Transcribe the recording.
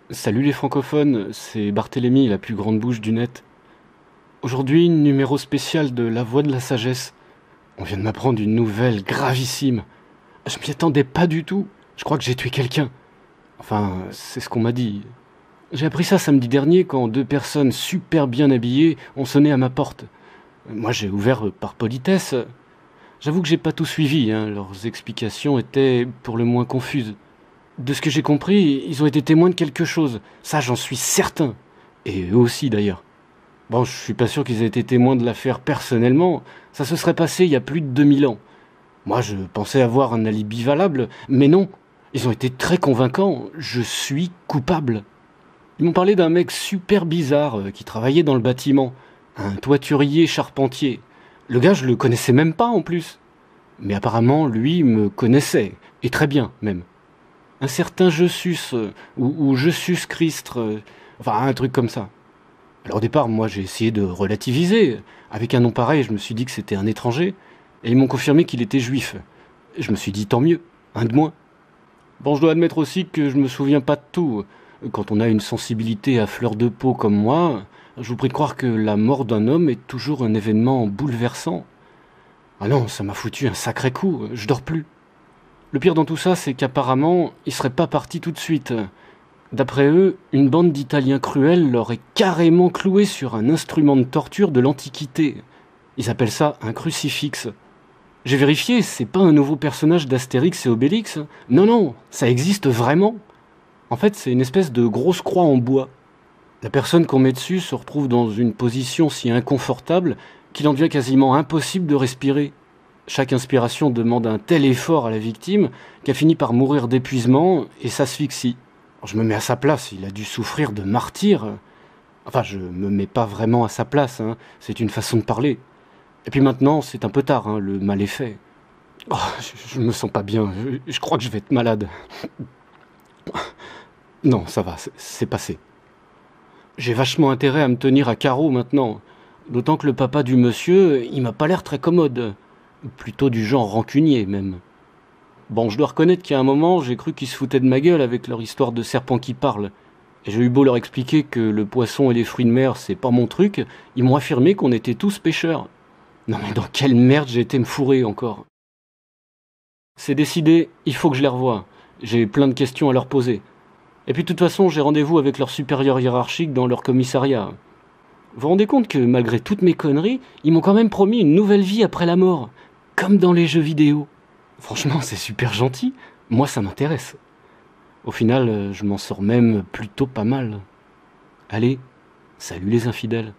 Salut les francophones, c'est Barthélemy, la plus grande bouche du net. Aujourd'hui, numéro spécial de La Voix de la Sagesse. On vient de m'apprendre une nouvelle gravissime. Je m'y attendais pas du tout. Je crois que j'ai tué quelqu'un. Enfin, c'est ce qu'on m'a dit. J'ai appris ça samedi dernier quand deux personnes super bien habillées ont sonné à ma porte. Moi, j'ai ouvert par politesse. J'avoue que j'ai pas tout suivi, hein. Leurs explications étaient pour le moins confuses. De ce que j'ai compris, ils ont été témoins de quelque chose. Ça, j'en suis certain. Et eux aussi, d'ailleurs. Bon, je suis pas sûr qu'ils aient été témoins de l'affaire personnellement. Ça se serait passé il y a plus de 2000 ans. Moi, je pensais avoir un alibi valable, mais non. Ils ont été très convaincants. Je suis coupable. Ils m'ont parlé d'un mec super bizarre qui travaillait dans le bâtiment. Un toiturier charpentier. Le gars, je le connaissais même pas en plus. Mais apparemment, lui me connaissait. Et très bien, même. Un certain Jessus, ou Jessus Christ, enfin un truc comme ça. Alors au départ, moi j'ai essayé de relativiser. Avec un nom pareil, je me suis dit que c'était un étranger, et ils m'ont confirmé qu'il était juif. Je me suis dit tant mieux, un de moins. Bon, je dois admettre aussi que je me souviens pas de tout. Quand on a une sensibilité à fleur de peau comme moi, je vous prie de croire que la mort d'un homme est toujours un événement bouleversant. Ah non, ça m'a foutu un sacré coup, je dors plus. Le pire dans tout ça, c'est qu'apparemment, ils seraient pas partis tout de suite. D'après eux, une bande d'Italiens cruels leur est carrément clouée sur un instrument de torture de l'Antiquité. Ils appellent ça un crucifix. J'ai vérifié, c'est pas un nouveau personnage d'Astérix et Obélix. Non, non, ça existe vraiment. En fait, c'est une espèce de grosse croix en bois. La personne qu'on met dessus se retrouve dans une position si inconfortable qu'il en devient quasiment impossible de respirer. Chaque inspiration demande un tel effort à la victime qu'elle finit par mourir d'épuisement et s'asphyxie. Je me mets à sa place, il a dû souffrir de martyr. Enfin, je me mets pas vraiment à sa place, hein. C'est une façon de parler. Et puis maintenant, c'est un peu tard, hein, le mal est fait. Oh, je me sens pas bien, je crois que je vais être malade. Non, ça va, c'est passé. J'ai vachement intérêt à me tenir à carreau maintenant. D'autant que le papa du monsieur, il m'a pas l'air très commode. Plutôt du genre rancunier, même. Bon, je dois reconnaître qu'à un moment, j'ai cru qu'ils se foutaient de ma gueule avec leur histoire de serpent qui parle. Et j'ai eu beau leur expliquer que le poisson et les fruits de mer, c'est pas mon truc, ils m'ont affirmé qu'on était tous pêcheurs. Non mais dans quelle merde j'ai été me fourrer encore. C'est décidé, il faut que je les revoie. J'ai plein de questions à leur poser. Et puis de toute façon, j'ai rendez-vous avec leur supérieur hiérarchique dans leur commissariat. Vous vous rendez compte que malgré toutes mes conneries, ils m'ont quand même promis une nouvelle vie après la mort. Comme dans les jeux vidéo. Franchement, c'est super gentil. Moi, ça m'intéresse. Au final, je m'en sors même plutôt pas mal. Allez, salut les infidèles.